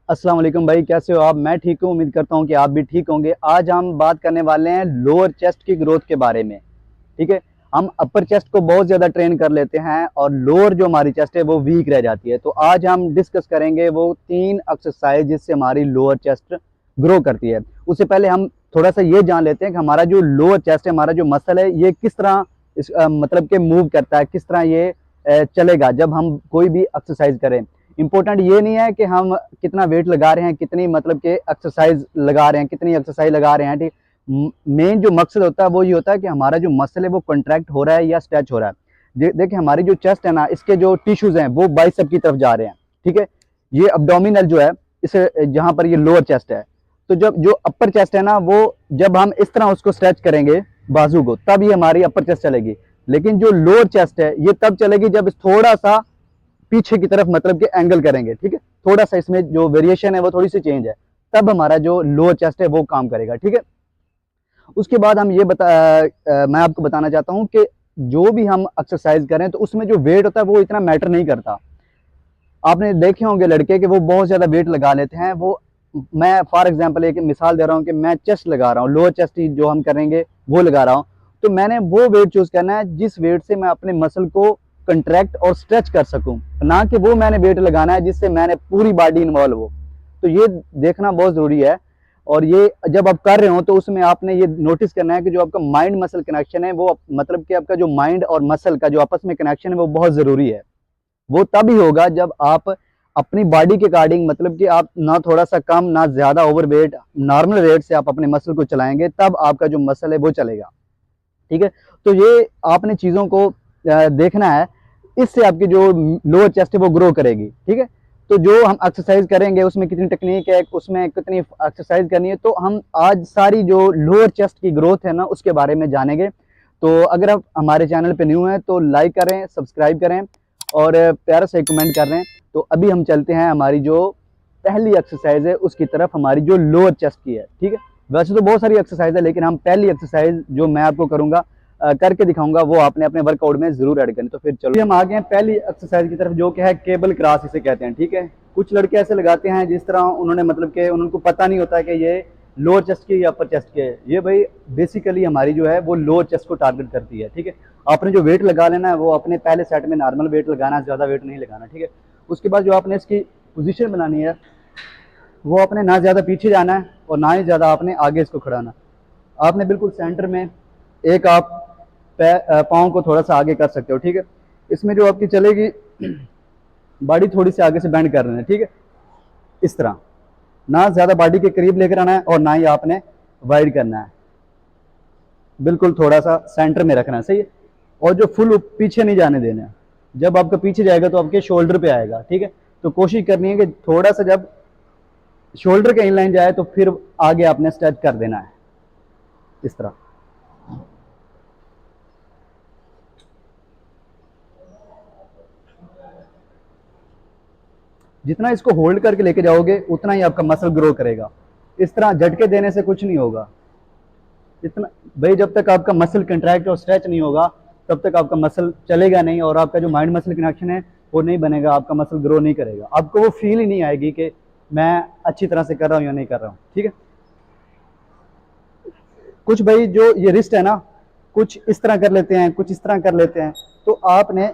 अस्सलाम वालेकुम भाई, कैसे हो आप? मैं ठीक हूँ, उम्मीद करता हूँ कि आप भी ठीक होंगे। आज हम बात करने वाले हैं लोअर चेस्ट की ग्रोथ के बारे में। ठीक है। हम अपर चेस्ट को बहुत ज़्यादा ट्रेन कर लेते हैं और लोअर जो हमारी चेस्ट है वो वीक रह जाती है। तो आज हम डिस्कस करेंगे वो 3 एक्सरसाइज जिससे हमारी लोअर चेस्ट ग्रो करती है। उससे पहले हम थोड़ा सा ये जान लेते हैं कि हमारा जो लोअर चेस्ट है, हमारा जो मसल है, ये किस तरह मतलब के मूव करता है, किस तरह ये चलेगा जब हम कोई भी एक्सरसाइज करें। इंपॉर्टेंट ये नहीं है कि हम कितना वेट लगा रहे हैं, कितनी मतलब के एक्सरसाइज लगा रहे हैं, कितनी एक्सरसाइज लगा रहे हैं। ठीक। मेन जो मकसद होता है वो ये होता है कि हमारा जो मसल है वो कॉन्ट्रैक्ट हो रहा है या स्ट्रेच हो रहा है। देखिए हमारी जो चेस्ट है ना, इसके जो टिश्यूज हैं वो बाइसेप की तरफ जा रहे हैं। ठीक है। ये अब्डोमिनल जो है, इसे जहां पर ये लोअर चेस्ट है, तो जब जो अपर चेस्ट है ना, वो जब हम इस तरह उसको स्ट्रेच करेंगे बाजू को, तब ये हमारी अपर चेस्ट चलेगी। लेकिन जो लोअर चेस्ट है ये तब चलेगी जब थोड़ा सा पीछे की तरफ मतलब कि एंगल करेंगे। ठीक है। थोड़ा सा इसमें जो वेरिएशन है वो थोड़ी सी चेंज है, तब हमारा जो लोअर चेस्ट है वो काम करेगा। ठीक है। उसके बाद हम ये मैं आपको बताना चाहता हूँ कि जो भी हम एक्सरसाइज करें तो उसमें जो वेट होता है वो इतना मैटर नहीं करता। आपने देखे होंगे लड़के कि वो बहुत ज्यादा वेट लगा लेते हैं। वो मैं फॉर एग्जांपल एक मिसाल दे रहा हूँ कि मैं चेस्ट लगा रहा हूँ, लोअर चेस्ट जो हम करेंगे वो लगा रहा हूँ। तो मैंने वो वेट चूज करना है जिस वेट से मैं अपने मसल को कंट्रैक्ट और स्ट्रेच कर सकूं, ना कि वो मैंने वेट लगाना है जिससे मैंने पूरी बॉडी इन्वॉल्व हो। तो ये देखना बहुत जरूरी है। और ये जब आप कर रहे हो तो उसमें आपने ये नोटिस करना है कि जो आपका माइंड मसल कनेक्शन है वो मतलब कि आपका जो माइंड और मसल का जो आपस में कनेक्शन है वो बहुत जरूरी है। वो तभी होगा जब आप अपनी बॉडी के अकॉर्डिंग मतलब कि आप ना थोड़ा सा कम ना ज्यादा ओवर वेट, नॉर्मल वेट से आप अपने मसल को चलाएंगे, तब आपका जो मसल है वो चलेगा। ठीक है। तो ये आपने चीजों को देखना है। इससे आपकी जो लोअर चेस्ट है वो ग्रो करेगी। ठीक है। तो जो हम एक्सरसाइज करेंगे उसमें कितनी टेक्निक है, उसमें कितनी एक्सरसाइज करनी है, तो हम आज सारी जो लोअर चेस्ट की ग्रोथ है ना उसके बारे में जानेंगे। तो अगर आप हमारे चैनल पे न्यू हैं तो लाइक करें, सब्सक्राइब करें और प्यारा से कमेंट कर रहे हैं। तो अभी हम चलते हैं हमारी जो पहली एक्सरसाइज है उसकी तरफ, हमारी जो लोअर चेस्ट की है। ठीक है। वैसे तो बहुत सारी एक्सरसाइज है, लेकिन हम पहली एक्सरसाइज जो मैं आपको करूंगा करके दिखाऊंगा वो आपने अपने वर्कआउट में जरूर ऐड करनी। तो फिर चलो हम आ गए हैं पहली एक्सरसाइज की तरफ, जो कि है केबल क्रॉस इसे कहते हैं। ठीक है। कुछ लड़के ऐसे लगाते हैं जिस तरह उन्होंने मतलब कि उनको पता नहीं होता है कि ये लोअर चेस्ट की या अपर चेस्ट के है। ये भाई बेसिकली हमारी जो है वो लोअर चेस्ट को टारगेट करती है। ठीक है। आपने जो वेट लगा लेना है वो अपने पहले सेट में नॉर्मल वेट लगाना है, ज्यादा वेट नहीं लगाना। ठीक है। उसके बाद जो आपने इसकी पोजीशन बनानी है वो आपने ना ज़्यादा पीछे जाना है और ना ही ज़्यादा आपने आगे इसको खड़ाना। आपने बिल्कुल सेंटर में एक आप पाँव को थोड़ा सा आगे कर सकते हो। ठीक है। इसमें जो आपकी चलेगी बॉडी थोड़ी सी आगे से बेंड कर रहे हैं। ठीक है। इस तरह ना ज़्यादा बॉडी के करीब लेकर आना है और ना ही आपने वाइड करना है, बिल्कुल थोड़ा सा सेंटर में रखना है। सही है। और जो फुल पीछे नहीं जाने देना है। जब आपका पीछे जाएगा तो आपके शोल्डर पे आएगा। ठीक है। तो कोशिश करनी है कि थोड़ा सा जब शोल्डर के इनलाइन जाए तो फिर आगे आपने स्ट्रेच कर देना है इस तरह। जितना इसको होल्ड करके लेके जाओगे उतना ही आपका मसल ग्रो करेगा। इस तरह झटके देने से कुछ नहीं होगा। इतना भाई, जब तक आपका मसल कंट्रैक्ट और स्ट्रेच नहीं होगा तब तक आपका मसल चलेगा नहीं और आपका जो माइंड मसल कनेक्शन है वो नहीं बनेगा, आपका मसल ग्रो नहीं करेगा। आपको वो फील ही नहीं आएगी कि मैं अच्छी तरह से कर रहा हूँ या नहीं कर रहा हूँ। ठीक है। कुछ भाई जो ये रिस्ट है ना, कुछ इस तरह कर लेते हैं, कुछ इस तरह कर लेते हैं। तो आपने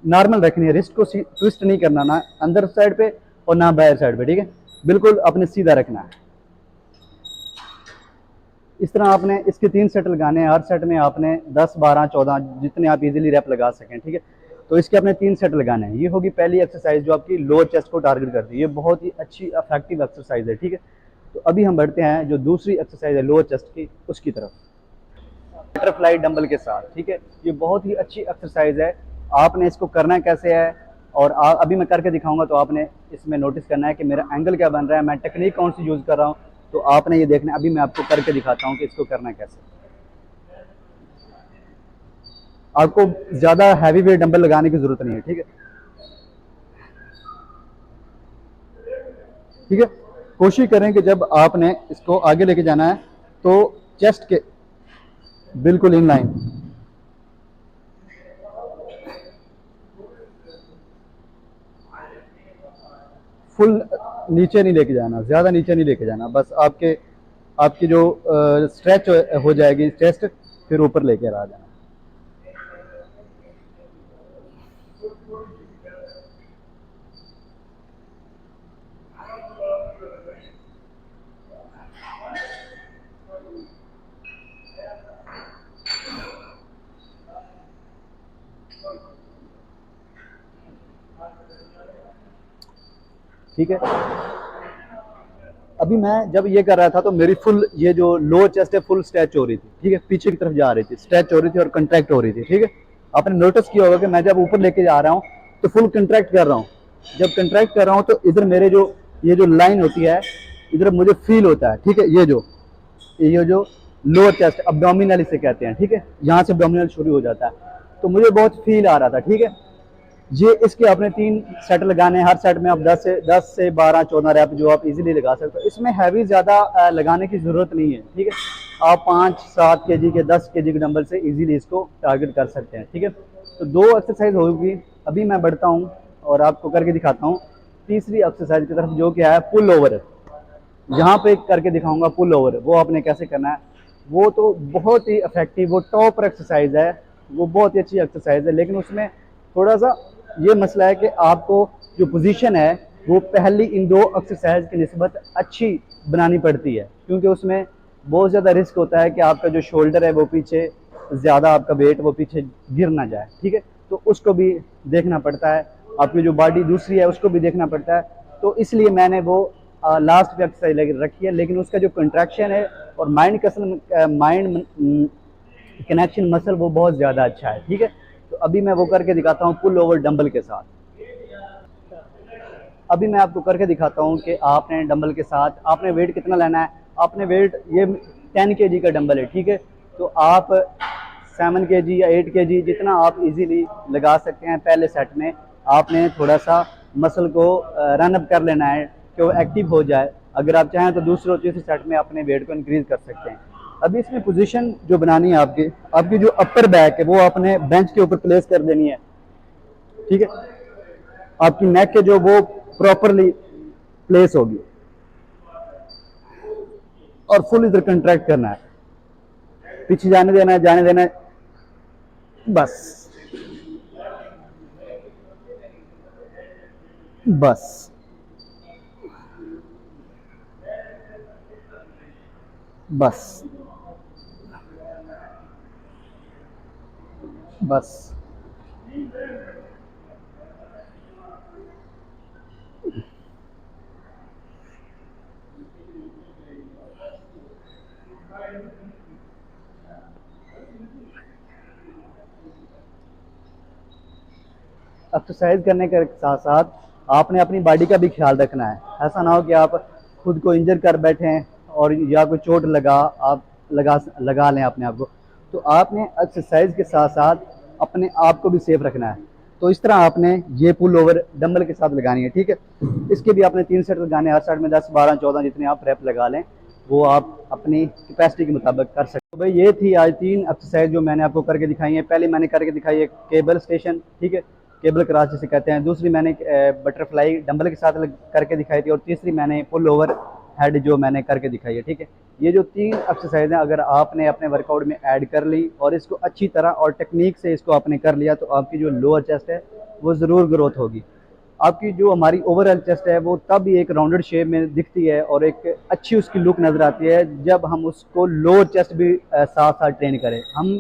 नॉर्मल रखनी है, रिस्ट को ट्विस्ट नहीं करना, ना अंदर साइड पे और ना बाहर साइड पे। ठीक है। बिल्कुल आपने सीधा रखना है। इस तरह आपने इसके 3 सेट लगाने हैं। हर सेट में आपने 10 12 14 जितने आप इजीली रैप लगा सकें। ठीक है। तो इसके अपने 3 सेट लगाने हैं। ये होगी पहली एक्सरसाइज जो आपकी लोअर चेस्ट को टारगेट करती है। ये बहुत ही अच्छी इफेक्टिव एक्सरसाइज है। ठीक है। तो अभी हम बढ़ते हैं जो दूसरी एक्सरसाइज है लोअर चेस्ट की, उसकी तरफ, बटरफ्लाई डंबल के साथ। ठीक है। ये बहुत ही अच्छी एक्सरसाइज है। आपने इसको करना कैसे है और अभी मैं करके दिखाऊंगा। तो आपने इसमें नोटिस करना है कि मेरा एंगल क्या बन रहा है, मैं टेक्निक कौन सी यूज कर रहा हूँ। तो आपने ये देखना है। अभी मैं आपको करके दिखाता हूँ कि इसको करना कैसे। आपको ज्यादा हैवी वेट डंबल लगाने की जरूरत नहीं है। ठीक है। ठीक है। कोशिश करें कि जब आपने इसको आगे लेके जाना है तो चेस्ट के बिल्कुल इन लाइन फुल नीचे नहीं लेके जाना, ज़्यादा नीचे नहीं लेके जाना, बस आपकी जो स्ट्रेच हो जाएगी चेस्ट, फिर ऊपर लेके आ जाना। ठीक है, अभी मैं जब ये कर रहा था तो मेरी फुल ये जो लोअर चेस्ट है फुल स्ट्रेच हो रही थी। ठीक है, पीछे की तरफ जा रही थी, स्ट्रेच हो रही थी और कंट्रैक्ट हो रही थी। ठीक है, आपने नोटिस किया होगा कि मैं जब ऊपर लेके जा रहा हूँ तो फुल कंट्रैक्ट कर रहा हूँ। जब कंट्रैक्ट कर रहा हूँ तो इधर मेरे जो ये जो लाइन होती है इधर मुझे फील होता है। ठीक है, ये जो लोअर चेस्ट अब्डोमिनल इसे कहते हैं। ठीक है, यहाँ से अब्डोमिनल शुरू हो जाता है, तो मुझे बहुत फील आ रहा था। ठीक है, ये इसके आपने 3 सेट लगाने हैं, हर सेट में आप 10 से 12 14 रैप जो आप इजीली लगा सकते हो। इसमें हैवी ज़्यादा लगाने की ज़रूरत नहीं है। ठीक है, आप 5-7 केजी के 10 केजी के डंबल से इजीली इसको टारगेट कर सकते हैं। ठीक है, तो 2 एक्सरसाइज होगी। अभी मैं बढ़ता हूँ और आपको करके दिखाता हूँ तीसरी एक्सरसाइज की तरफ, जो क्या है पुल ओवर। यहाँ पे करके दिखाऊंगा पुल ओवर, वो आपने कैसे करना है। वो तो बहुत ही इफेक्टिव, वो टॉप एक्सरसाइज है, वो बहुत ही अच्छी एक्सरसाइज है, लेकिन उसमें थोड़ा सा ये मसला है कि आपको जो पोजीशन है वो पहली इन 2 एक्सरसाइज की निस्बत अच्छी बनानी पड़ती है, क्योंकि उसमें बहुत ज़्यादा रिस्क होता है कि आपका जो शोल्डर है वो पीछे, ज़्यादा आपका वेट वो पीछे गिर ना जाए। ठीक है, तो उसको भी देखना पड़ता है, आपकी जो बॉडी दूसरी है उसको भी देखना पड़ता है। तो इसलिए मैंने वो लास्ट पे एक्सरसाइज रखी है, लेकिन उसका जो कंट्रैक्शन है और माइंड कनेक्शन मसल वो बहुत ज़्यादा अच्छा है। ठीक है, तो अभी मैं वो करके दिखाता हूँ पुल ओवर डंबल के साथ। अभी मैं आपको करके दिखाता हूँ कि आपने डंबल के साथ आपने वेट कितना लेना है। आपने वेट ये 10 केजी का डंबल है। ठीक है, तो आप 7 केजी या 8 केजी जितना आप इजीली लगा सकते हैं। पहले सेट में आपने थोड़ा सा मसल को रन अप कर लेना है कि वो एक्टिव हो जाए। अगर आप चाहें तो दूसरे और तीसरे सेट में अपने वेट को इंक्रीज कर सकते हैं। अभी इसमें पोजीशन जो बनानी है आपकी जो अपर बैक है वो आपने बेंच के ऊपर प्लेस कर देनी है। ठीक है, आपकी नेक के जो वो प्रॉपरली प्लेस होगी और फुल इधर कंट्रैक्ट करना है, पीछे जाने देना है, बस बस बस बस एक्सरसाइज करने के साथ साथ आपने अपनी बॉडी का भी ख्याल रखना है। ऐसा ना हो कि आप खुद को इंजर कर बैठें और या कोई चोट आप लगा लें अपने आप को। तो आपने एक्सरसाइज के साथ साथ अपने आप को भी सेफ रखना है। तो इस तरह आपने ये पुल ओवर डंबल के साथ लगानी है। ठीक है, इसके भी आपने 3 सेट लगाने हैं, हर सेट में 10 12 14 जितने आप रैप लगा लें वो आप अपनी कैपेसिटी के मुताबिक कर सकते हो। तो भाई ये थी आज 3 एक्सरसाइज जो मैंने आपको करके दिखाई है। पहले मैंने करके दिखाई है केबल स्टेशन। ठीक है, केबल क्रॉस जिसे कहते हैं। दूसरी मैंने बटरफ्लाई डंबल के साथ करके दिखाई थी, और तीसरी मैंने पुल ओवर हेड जो मैंने करके दिखाई है। ठीक है, ये जो 3 एक्सरसाइज हैं अगर आपने अपने वर्कआउट में ऐड कर ली और इसको अच्छी तरह और टेक्निक से इसको आपने कर लिया तो आपकी जो लोअर चेस्ट है वो ज़रूर ग्रोथ होगी। आपकी जो हमारी ओवरऑल चेस्ट है वो तब भी एक राउंडेड शेप में दिखती है और एक अच्छी उसकी लुक नज़र आती है जब हम उसको लोअर चेस्ट भी साथ साथ ट्रेन करें। हम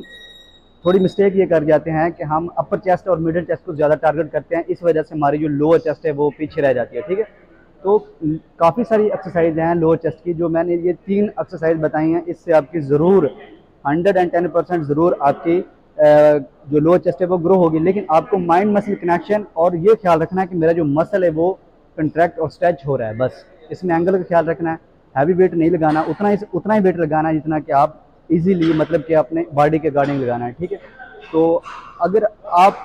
थोड़ी मिस्टेक ये कर जाते हैं कि हम अपर चेस्ट और मिडिल चेस्ट को ज़्यादा टारगेट करते हैं, इस वजह से हमारी जो लोअर चेस्ट है वो पीछे रह जाती है। ठीक है, तो काफ़ी सारी एक्सरसाइज हैं लोअर चेस्ट की जो मैंने ये 3 एक्सरसाइज बताई हैं, इससे आपकी ज़रूर 110% ज़रूर आपकी जो लोअर चेस्ट है वो ग्रो होगी। लेकिन आपको माइंड मसल कनेक्शन और ये ख्याल रखना है कि मेरा जो मसल है वो कंट्रैक्ट और स्ट्रेच हो रहा है, बस इसमें एंगल का ख्याल रखना है। हैवी वेट नहीं लगाना, उतना ही वेट लगाना है जितना कि आप इजीली मतलब कि अपने बॉडी के अकॉर्डिंग लगाना है। ठीक है, तो अगर आप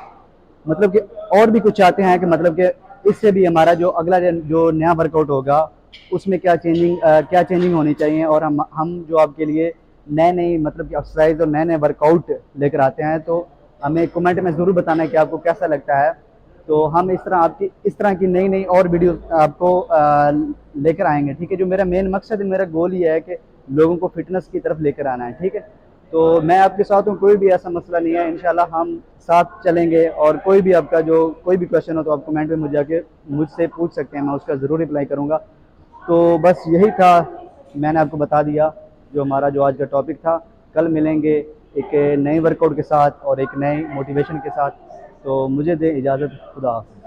मतलब कि और भी कुछ चाहते हैं कि मतलब कि इससे भी हमारा जो अगला जो नया वर्कआउट होगा उसमें क्या चेंजिंग होनी चाहिए और हम जो आपके लिए नए नए मतलब कि एक्सरसाइज और नए नए वर्कआउट लेकर आते हैं, तो हमें कमेंट में ज़रूर बताना है कि आपको कैसा लगता है। तो हम इस तरह की नई नई और वीडियो आपको लेकर आएंगे, ठीक है। जो मेरा मेन मकसद है, मेरा गोल ये है कि लोगों को फिटनेस की तरफ लेकर आना है, ठीक है। तो मैं आपके साथ हूँ, कोई भी ऐसा मसला नहीं है, इंशाल्लाह हम साथ चलेंगे। और कोई भी आपका जो कोई भी क्वेश्चन हो तो आप कमेंट में मुझे जाके मुझसे पूछ सकते हैं, मैं उसका ज़रूर रिप्लाई करूँगा। तो बस यही था, मैंने आपको बता दिया जो हमारा जो आज का टॉपिक था। कल मिलेंगे एक नए वर्कआउट के साथ और एक नए मोटिवेशन के साथ। तो मुझे दें इजाज़त, खुदा हाफ़िज़।